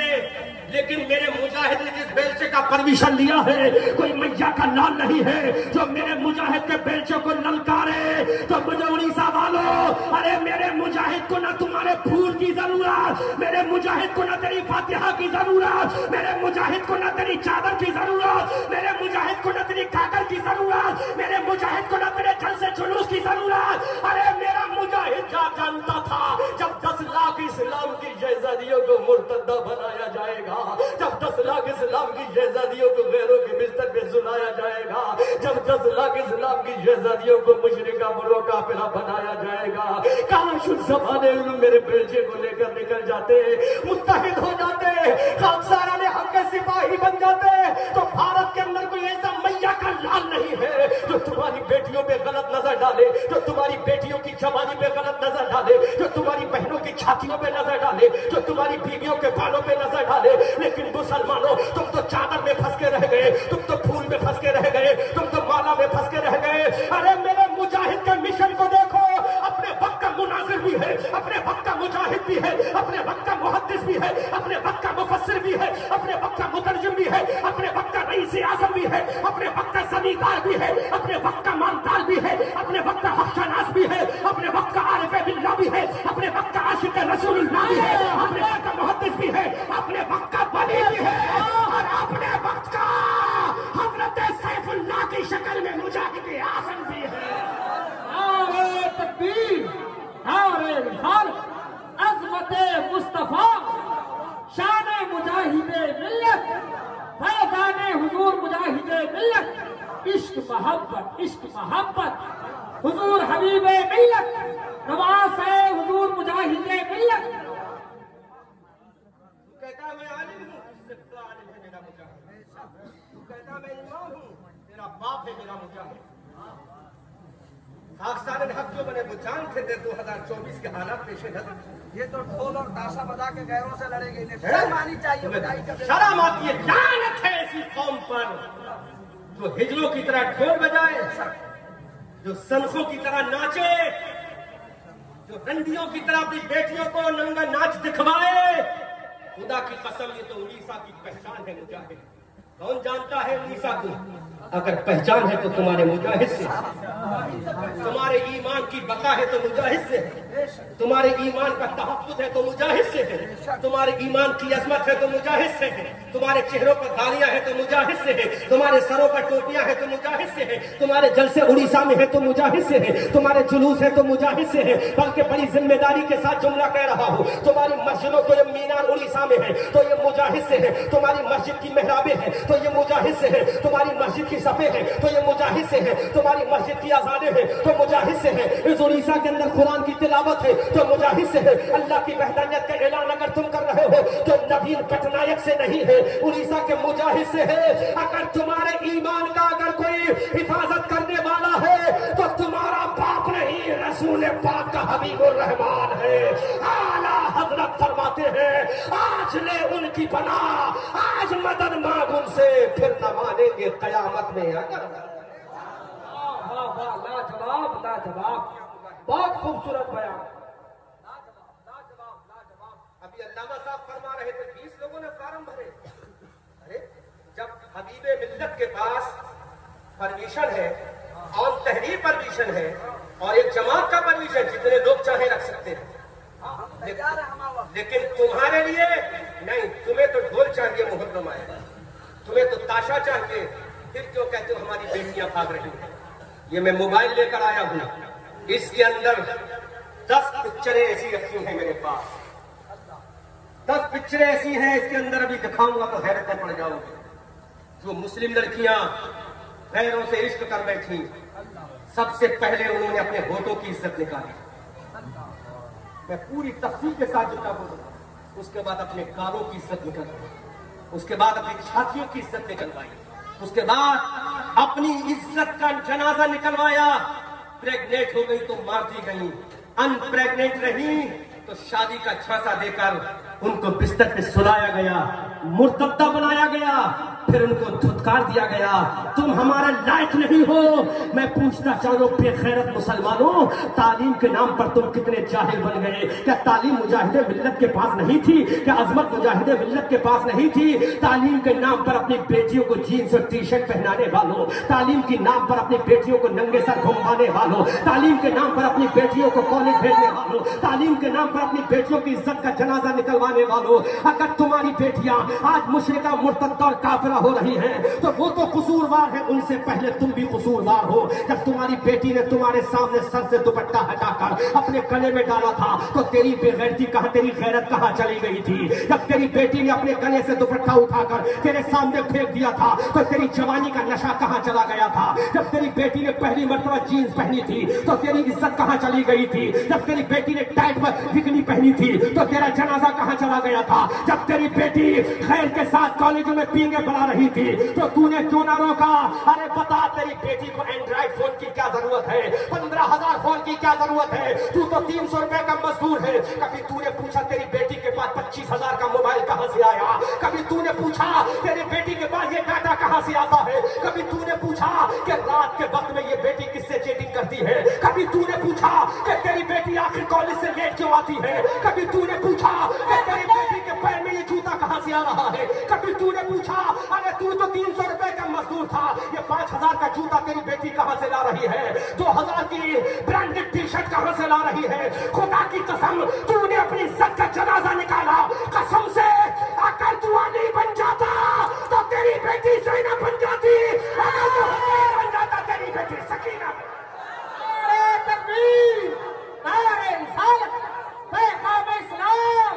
लेकिन मेरे मुजाहिद ने जिस बेलचे का परमिशन लिया है, कोई मैया का लाल नहीं है जो मेरे मुजाहिद के बेलचे को ललकारे। तो मुझे उड़ीसा वालों, अरे मेरे मुजाहिद को ना तुम्हारे फूल की जरूरत, मेरे मुजाहिद को ना तेरी फातिहा की जरूरत, मेरे मुजाहिद को ना तेरी चादर की जरूरत, मेरे मुजाहिद को ना तेरी कागज की जरूरत, मेरे मुजाहिद को ना तेरे जलसे जुलूस की जरूरत। अरे मेरा मुजाहिद क्या जानता था, जब 10 लाख इस्लाम की शहजादियों को मुर्तदा बनाया जाएगा, जब 10 लाख इस्लाम की शहजादियों को गैरों के बिस्तर पे सुलाया जाएगा, जब 10 लाख इस्लाम की शहजादियों को मुशरिका बुरो काफिला बनाया जाएगा, काश उस जमाने में मेरे बेलचे को लेकर निकल जाते, मुत्तहिद हो जाते, खाकसारा ने हम के सिपाही बन जाते, तो भारत के अंदर कोई ऐसा मैया का लाल नहीं है जो तुम्हारी बेटियों पे गलत नजर डाले, जो तुम्हारी बेटियों की जवानी पे गलत नजर डाले, जो तुम्हारी बहनों की छातियों पे नजर डाले, जो तुम्हारी बीवियों के बालों पे नजर डाले। लेकिन मुसलमानों, तुम तो चादर में फंस के रह गए, तुम तो फूल में फंस के रह गए, तुम तो माला में फंस के रह गए। अरे मेरे मुजाहिद के मिशन को देखो, अपने वक्त का मुनाजिर भी है, अपने वक्त का मुजाहिद भी है, अपने वक्त का मुहद्दिस भी है, अपने वक्त का मुफस्सिर भी है, अपने वक्त का मुतरजुम भी है, अपने वक्त का रईस आज़म भी है, अपने वक्त का ज़मींदार भी है, अपने वक्त का मानदार भी है, अपने वक्त का हक़शनास भी है, अपने वक्त का आरिफ़ बिल्लाह भी है, अपने वक्त का आशिक़ रसूलुल्लाह भी है, अपने वक्त का मुहद्दिस भी है, अपने वक्त का वली भी है, और अपने वक्त का हज़रत सैफुल्लाह की शक्ल में मुजाहिद आज़म भी है। नारे तकबीर, नारे रिसालत, अज़मते मुस्तफा, शाने मुजाहिदे मिल्लत, फैज़ाने हुजूर मुजाहिदे मिल्लत, इश्क मोहब्बत, इश्क मोहब्बत, हुजूर हबीबे मिल्लत, नवाज़ है हुजूर मुजाहिदे मिल्लत। तू कहता मैं आलिम हूँ, इससे बड़ा आलिम है मेरा मुजाहिद। तू कहता मैं इमाम हूँ, तेरा बाप है मेरा मुजाहिद। खाकसारा ने हक जो बने वो जानते थे 2024 के हालात पेश नजर। ये तो ढोल और ताशा बजा के गैरों से लड़ेंगे, इन्हें शर्म आनी चाहिए। बधाई का शर्म आती है, लानत है ऐसी कौम पर जो हिजलों की तरह ढोल बजाए, जो सनखों की तरह नाचे, जो रंडियों की तरह अपनी बेटियों को नंगा नाच दिखवाए। खुदा की कसम, ये तो उड़ीसा की पहचान है मुजाहिद। कौन जानता है उड़ीसा को? अगर पहचान है तो तुम्हारे मुजाहिद से, तुम्हारे ईमान की बका है तो मुजाहिद से है, तुम्हारे ईमान का तहफ्फुज़ है तो मुजाहिद से है, तुम्हारे ईमान की अज़मत है तो मुजाहिद से है, तुम्हारे तुम्हारे चेहरों पर गालियां हैं तो मुजाहिद से है, तुम्हारे सरों पर टोपियां हैं तो मुजाहिद से है, तुम्हारे जलसे उड़ीसा में है तो मुजाहिद से है, तुम्हारे जुलूस है तो मुजाहिद से है। बल्कि बड़ी जिम्मेदारी के साथ जुमला कह रहा हूँ, तुम्हारी मस्जिदों को ये मीनार उड़ीसा में है तो ये मुजाहिद से है, तुम्हारी मस्जिद की मेहराबें हैं तो ये मुजाहिद से है, तुम्हारी मस्जिद की सफे हैं तो ये मुजाहिद से है, तुम्हारी मस्जिद की आजादें हैं तो मुजाहिद से है, इस उड़ीसा के अंदर कुरान की तिलावत है तो मुजाहिद से है। अल्लाह की वहदानियत का ऐलान अगर तुम कर रहे हो तो नवीन पटनायक से नहीं है, उड़ीसा के मुजाहिद से है। अगर तुम्हारे ईमान का अगर कोई हिफाजत करने वाला है तो तुम्हारा बाप नहीं, रसूल पाक का हबीबुर रहमान है। आला हजरत फरमाते हैं, आज ले उनकी पनाह, आज मदद मांग उनसे, फिर न मानेंगे कयामत में। अगर वाह वाह, लाजवाब लाजवाब, बहुत खूबसूरत बयान। अभी अल्लामा साहब फरमा रहे थे 20 लोगों ने फार्म भरे। अरे जब हबीबे मिल्लत के पास परमिशन है, ऑन तहरीर परमिशन है और एक जमात का परमिशन, जितने लोग चाहे रख सकते हैं, लेकिन तुम्हारे लिए नहीं, तुम्हें तो ढोल चाहिए मुहर्रम आएगा, तुम्हें तो ताशा चाहिए, फिर क्यों कहते हो हमारी बेटियां भाग रही हैं। ये मैं मोबाइल लेकर आया हूं, इसके अंदर 10 पिक्चरें ऐसी रखी हैं मेरे पास, 10 पिक्चरें ऐसी हैं इसके अंदर, अभी दिखाऊंगा तो हैरत में पड़ जाओगे। जो मुस्लिम लड़कियां गैरों से इश्क कर बैठी, सबसे पहले उन्होंने अपने होठों की इज्जत निकाली, मैं पूरी तफसील के साथ जुमला बोलूंगा। उसके बाद अपने गालों की इज्जत निकलवाई, उसके बाद अपनी छातियों की इज्जत निकलवाई, उसके बाद अपनी इज्जत का जनाजा निकलवाया। प्रेग्नेंट हो गई तो मार दी गई, अनप्रेग्नेंट रही तो शादी का झांसा देकर उनको बिस्तर पे सुलाया गया, मुर्तद्दा बनाया गया, फिर उनको धुतकार दिया गया, तुम हमारे लायक नहीं हो। मैं पूछना चाहूँ बेखैरत मुसलमानों, तालीम के नाम पर तुम कितने जाहिल बन गए। क्या तालीम मुजाहिदे मिल्लत के पास नहीं थी? क्या अजमत मुजाहिदे मिल्लत के पास नहीं थी? तालीम के नाम पर अपनी बेटियों को जीन्स और टी शर्ट पहनाने वालों, तालीम के नाम पर अपनी बेटियों को नंगे सर घुमाने वालों, तालीम के नाम पर अपनी बेटियों को कॉलेज भेजने वालों, तालीम के नाम पर अपनी बेटियों की इज्जत का जनाजा निकलवाने वालों, अगर तुम्हारी बेटियां आज मुशरिका मुर्तद्दा और काफिरा हो रही हैं तो वो तो कसूरवार है, उनसे पहले तुम भी कसूरवार हो। जब तुम्हारी बेटी ने तुम्हारे सामने सर से दुपट्टा हटाकर अपने गले में डाला था तो तेरी बेगैरती कहां, तेरी गैरत कहां चली गई थी? जब तेरी बेटी ने अपने गले से दुपट्टा उठाकर तेरे सामने फेंक दिया था तो तेरी जवानी का नशा कहां चला गया था? जब तेरी बेटी ने पहली मर्तबा जीन्स पहनी थी तो तेरी इज्जत कहां चली गई थी? जब तेरी बेटी ने टाइट बिकनी पहनी थी तो तेरा जनाजा कहां चला गया था? जब तेरी बेटी खैर के साथ कॉलेजों में पींगे बना रही थी तो तूने क्यों ना रोका? अरे बता, तेरी बेटी को एंड्रॉइड फोन की क्या जरूरत है? 15,000 फोन की क्या जरूरत है? तू तो 300 रुपए का मजदूर है। कभी तूने पूछा तेरी बेटी के पास 25,000 का मोबाइल कहां से आया? कभी तूने पूछा तेरी बेटी के पास ये डाटा कहां से आता है? कभी तूने पूछा कि रात के वक्त में ये बेटी किससे चैटिंग करती है? कभी तूने पूछा कि तेरी बेटी आखिर कॉलेज से लेट क्यों आती है? कभी तूने पूछा कि तेरी बेटी के पैर में ये जूता कहां से आ रहा है? कभी तूने पूछा, अरे तू तो 300 रुपए का मजदूर था, ये 5,000 का जूता तेरी बेटी कहां से ला रही है? 2,000 की ब्रांडेड टी शर्ट कहां से ला रही है? खुदा की कसम, तूने अपनी इज्जत का जनाजा निकाला। कसम से अगर तू अली बन जाता तो तेरी बेटी ज़ैनब बन जाती, अगर तू हुसैन बन जाता तेरी बेटी सकीना। नारे तकबीर, नारे रिसालत, पैगाम इस्लाम,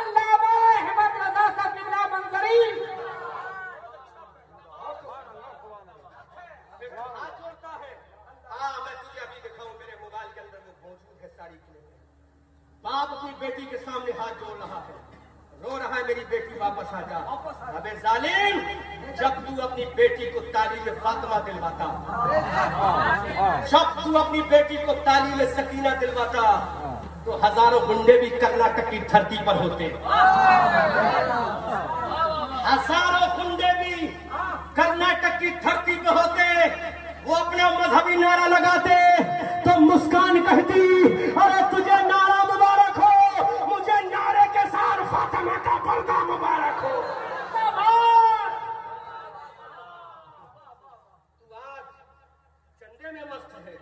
अल्लामा अहमद रज़ा साहब किबला मंजरी। बाप अपनी बेटी के सामने हाथ जोड़ रहा है, रो रहा है, मेरी बेटी वापस आ जा। अबे जालिम, जब तू अपनी बेटी को तालीम फातिमा दिलवाता, जब तू अपनी बेटी को तालीम सकीना दिलवाता तो हजारों गुंडे भी कर्नाटक की धरती पर होते, हजारों गुंडे भी कर्नाटक की धरती पर होते, वो अपना मजहबी नारा लगाते तो मुस्कान कहती, अरे तुझे नारा मुबारक हो, मुझे नारे के साथ फातिमा का पर्दा मुबारक हो। तू आज चंदे में मस्त है,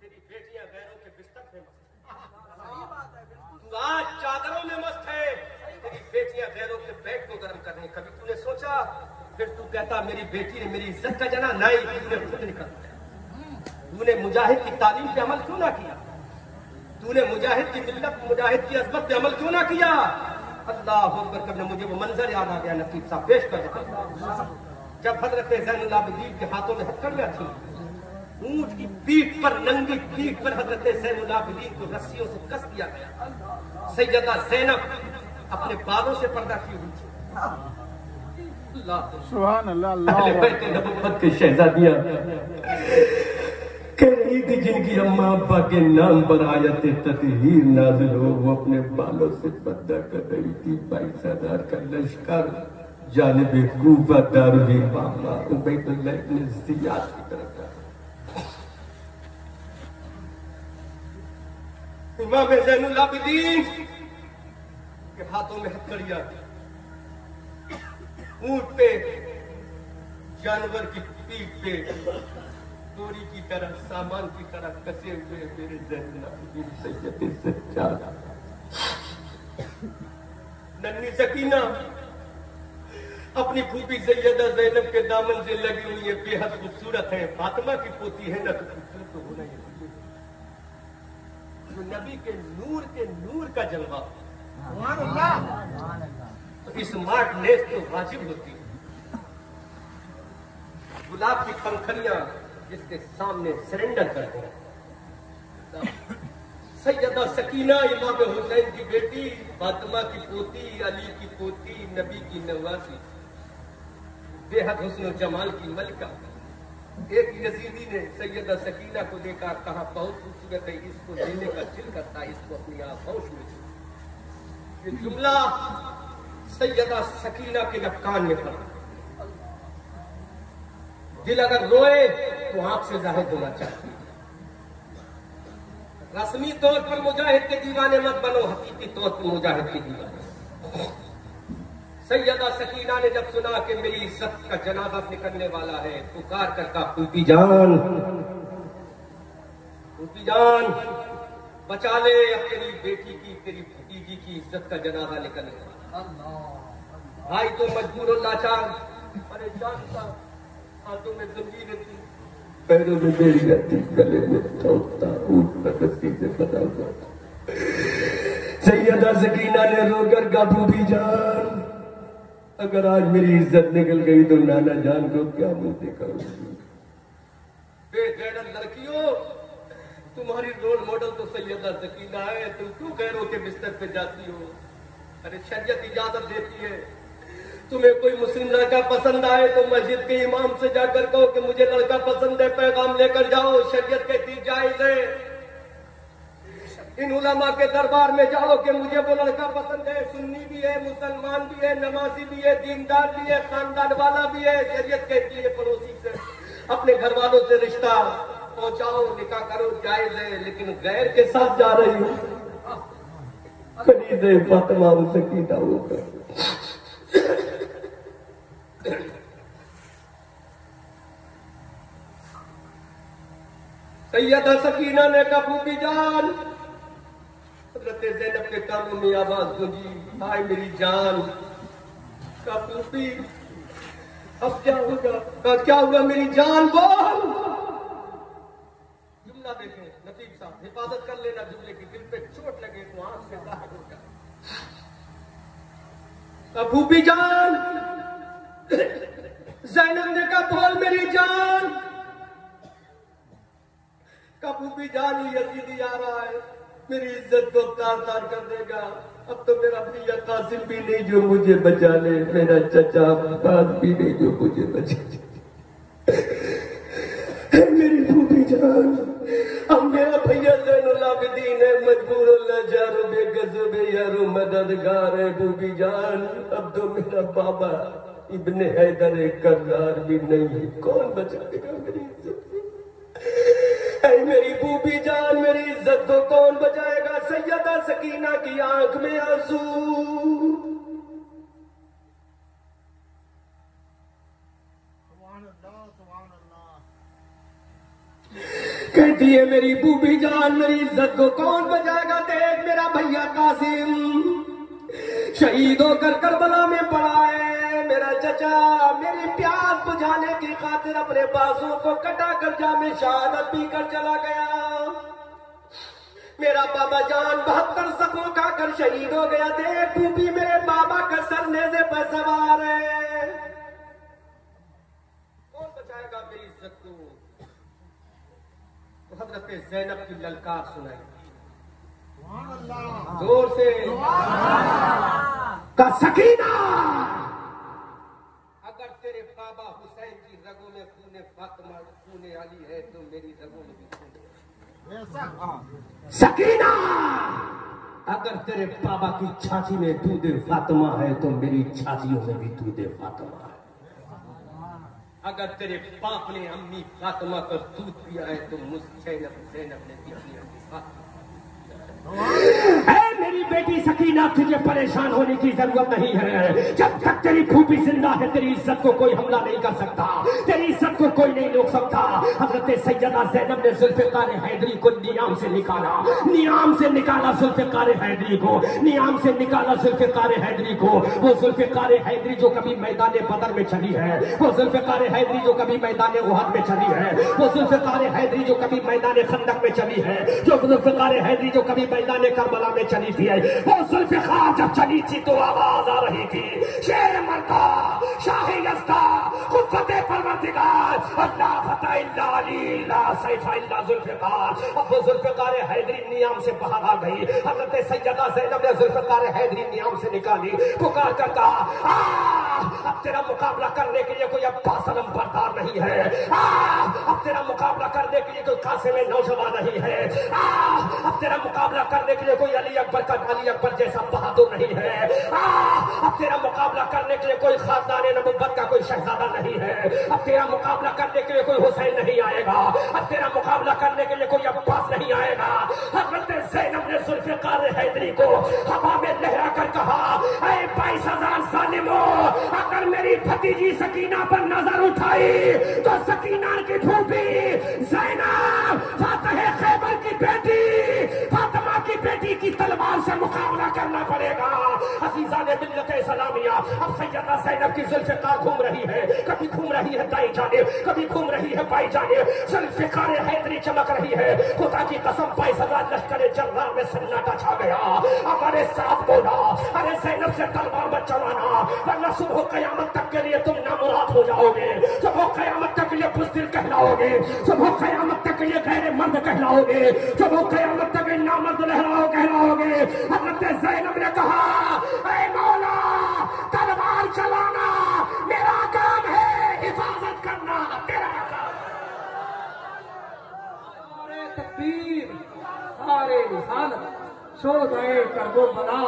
तेरी बेटियां गैरों के बिस्तर पे मस्त है। तू आज चादरों में मस्त है, तेरी बेटियां गैरों के बेड को गर्म करने। कभी तूने सोचा, फिर तू कहता मेरी बेटी ने मेरी इज्जत का जना नहीं, तूने खुद निकल दिया। तूने मुजाहिद की तालीम पे अमल क्यों ना किया? तूने मुजाहिद की मिल्लत, मुजाहिद की अजमत पे अमल क्यों ना किया? अल्लाह अकबर करने मुझे वो मंजर याद आ गया, नकीब साहब पेश कर देता। जब हजरत ज़ैनुल आबिदीन के हाथों में हथकड़ियां थी, ऊंट की पीठ पर, नंगी पीठ पर हजरत ज़ैनुल आबिदीन को रस्सियों से कस दिया गया। सैयदा ज़ैनब अपने बालों से पर्दा की हुई थी। सुभान अल्लाह, अल्लाह नबुव्वत के शहजादियां कह रही थी जिनकी अम्मा अब्बा के नाम पर आयत तत्हीर नाज़िल हो, वो अपने बालों से पर्दा कर रही थी। भाई सरदार का लश्कर जानिब कूफा दारुल इमाम उबैदुल्लाह इब्न ज़ियाद की तरफ था। इमाम ज़ैनुल आबिदीन के हाथों में हथकड़ियां, ऊंट पे, जानवर की पीठ पे, बोरी की तरह, सामान की तरह कसे हुए मेरे ज़ैनुल आबिदीन सैयद सज्जाद। नन्ही सकीना अपनी फूफी सैयदा ज़ैनब के दामन से लगी हुई है, बेहद खूबसूरत है, फातिमा की पोती है ना, तो खूबसूरत तो होना ही चाहिए। जो नबी के नूर का जलवा, तो स्मार्टनेस तो वाजिब होती है। गुलाब की पंखड़ियां जिसके सामने सरेंडर कर दो। सैयदा सकीना इमाम हुसैन की बेटी, फातिमा की पोती, अली की पोती, नबी की नवासी, बेहद हुस्न जमाल की मलिका। एक यजीदी ने सैयदा सकीना को देखा, कहा बहुत खूबसूरत है, इसको लेने का दिल करता, इसको अपनी आगोश में। ये जुमला सैयदा सकीना के लबकान में पड़ा। दिल अगर रोए तो आंख से जाहिर होना चाहिए। रस्मी तौर पर मुजाहिद के दीवाने मत बनो, हकीकी तौर पर मुजाहिद के दीवाने। सैयदा सकीना ने जब सुना कि मेरी इज्जत का जनाजा निकलने वाला है, पुकार कर कहा फूफी जान, फूफी जान बचा ले, अब तेरी बेटी की, तेरी भतीजी की इज्जत का जनाजा निकलने वाला। भाई तो मजबूर और लाचार, परेशान था, हाथों में जंजीरें थी, पैरों में बेड़ी रहती, गले में तोता, ऊंट पर रस्सी से बंधा हुआ था। सैयदा सकीना ने रोकर कहा फूफी जान, अगर आज मेरी इज्जत निकल गई तो नाना जान को क्या मुंह दिखाऊंगी? बेगैरत लड़कियों, तुम्हारी रोल मॉडल तो सैयदा सकीना है, तुम क्यों गैरों के बिस्तर पे जाती हो? अरे शरीयत इजाजत देती है, तुम्हें कोई मुस्लिम लड़का पसंद आए तो मस्जिद के इमाम से जाकर कहो कि मुझे लड़का पसंद है, पैगाम लेकर जाओ, शरीयत कहती जायज है। इन उलमा के दरबार में जाओ कि मुझे वो लड़का पसंद है, सुन्नी भी है, मुसलमान भी है, नमाजी भी है, दीनदार भी है, खानदान वाला भी है। शरीयत कहती है पड़ोसी से, अपने घर वालों से रिश्ता पहुंचाओ, निकाह करो, जायज है। लेकिन गैर के साथ जा रही हो, खलीजे फातिमा सकीना होकर। सैयदा सकीना ने कहा फूफी जान, हज़रत ज़ैनब के कानों में आवाज गूंजी, हाय मेरी जान। कहा फूफी अब क्या होगा? कहा क्या होगा मेरी जान, बोल। जुमला देखें नतीब साहब, हिफाजत कर लेना जुमले की, दिल पे चोट लगे तो आंख से बाहर हो जाए। कहा फूफी जान, ज़ैनब ने कहा बोल मेरी जान। कहा फूफी जान, यजीदी आ रहा है, मेरी इज्जत को तार तार कर देगा। अब तो मेरा भैया कासिम भी नहीं जो मुझे बचा ले, मेरा चचा अब्बास भी नहीं जो मुझे बचा ले। मेरी फूफी जान, अब मेरा भैया ज़ैनुल आबिदीन है, मजबूर लाचार बेकसूर बेयारो मददगार है। फूफी जान, अब तो मेरा बाबा इब्ने हैदर कर्रार भी नहीं है, कौन बचाएगा मेरी इज्जत? मेरी फूफी जान, मेरी इज्जत को कौन बचाएगा? सैयदा सकीना की आंख में आंसू। कहती है मेरी फूफी जान, मेरी इज्जत को कौन बचाएगा? देख मेरा भैया कासिम शहीद होकर करबला में पड़ा है, मेरा चचा मेरी प्यास बुझाने की खातिर अपने बाजू को कटा कर जामे शहादत पीकर चला गया। मेरा बाबा जान 72 जख्मों खाकर शहीद हो गया। देख टूपी मेरे बाबा का सर नेज़े पर सवार है। कौन बचाएगा मेरी इज्जत को? तो हजरत ज़ैनब की ललकार सुनाई जोर से का सकीना, अगर तेरे बाबा हुसैन की रगों में खूने फातिमा खूने अली है तो मेरी रगों में भी खून है। सकीना, अगर तेरे बाबा की छाती में दूध फातिमा है तो मेरी छातियों में भी दूध फातिमा है। अगर तेरे बाप ने अम्मी फातिमा का दूध पिया है तो मुझ ज़ैनब ने भी पिया है। मेरी बेटी सकीना, तुझे परेशान होने की जरूरत नहीं है। जब तक तेरी फूफी जिंदा है तेरी इज्जत को कोई हमला नहीं कर सकता, तेरी इज्जत को कोई नहीं रोक सकता। हजरत सैयदा ज़ैनब ने जुल्फ़िकार हैदरी को नियाम से निकाला, नियाम से निकाला जुल्फ़िकार हैदरी को, नियाम से निकाला जुल्फ़िकार हैदरी को। वो जुल्फ़िकार हैदरी जो कभी मैदान बदर में चली है, वो जुल्फ़िकार हैदरी जो कभी मैदान उहद में चली है, वो जुल्फ़िकार हैदरी जो कभी मैदान खंदक में चली है, जो जुल्फ़िकार हैदरी जो कभी मैदान करबला में चली थी। वो जुल्फ़िकार जब चली थी तो आवाज आ रही थी, शेर मरता शाही यस्ता खुद फतेह परवरदिगार अल्लाह फतह इल्ला अली ला सैफ इल्ला जुल्फ़िकार। अब वो जुल्फ़िकार हैदरी नियाम से बाहर आ गई। हज़रत सैयदा ज़ैनब ने जुल्फ़िकार हैदरी नियाम से निकाली, पुकार कर कहा अब तेरा मुकाबला करने के लिए कोई अब्बास अलम बरदार नहीं है। अब तेरा मुकाबला करने के लिए कोई कासिम नौजवान नहीं है। अब तेरा मुकाबला करने के लिए कोई अली अकबर जैसा बहादुर नहीं है। अब तेरा मुकाबला करने के लिए कोई खानदान नबुव्वत का कोई शहजादा नहीं है। अब तेरा मुकाबला करने के लिए कोई हुसैन नहीं आएगा। अब तेरा मुकाबला करने के लिए कोई अब्बास नहीं आएगा। हज़रत ज़ैनब ने जुल्फ़िकार हैदरी को हवा में लहरा कर कहा, ऐ 22,000 ज़ालिमों, अगर मेरी भतीजी सकीना पर नजर उठाई तो सकीना की फूफी ज़ैनब फातिह खैबर की बेटी फातिमा की बेटी की तलवार से मुकाबला करना पड़ेगा। अज़ीज़ा ने मिल्लत इस्लामिया, अब सैयदा ज़ैनब की जुल्फ़िकार घूम रही है, कभी घूम रही है दाई जानिब, कभी घूम रही है बाई जानिब। जुल्फ़िकार हैदरी चमक रही है। खुदा की कसम 22,000 लश्कर जर्रार में सन्नाटा छा गया। हमारे साथ बोला, अरे ज़ैनब से तलवार मत चलाना वरना सुबह क़यामत तक के लिए तुम नामुराद हो जाओगे, सुबह क़यामत तक के लिए बुज़दिल कहलाओगे, सुबह क़यामत तक के लिए गैर मर्द कहलाओगे, सुबह क़यामत तक नामर्द कहलाओगे। हज़रत ज़ैनब ने कहा, ऐ मौला तलवार चलाना मेरा काम है, हिफाजत करना तेरा काम। तकबीर, सारे इंसान शोधाए कर दो बना।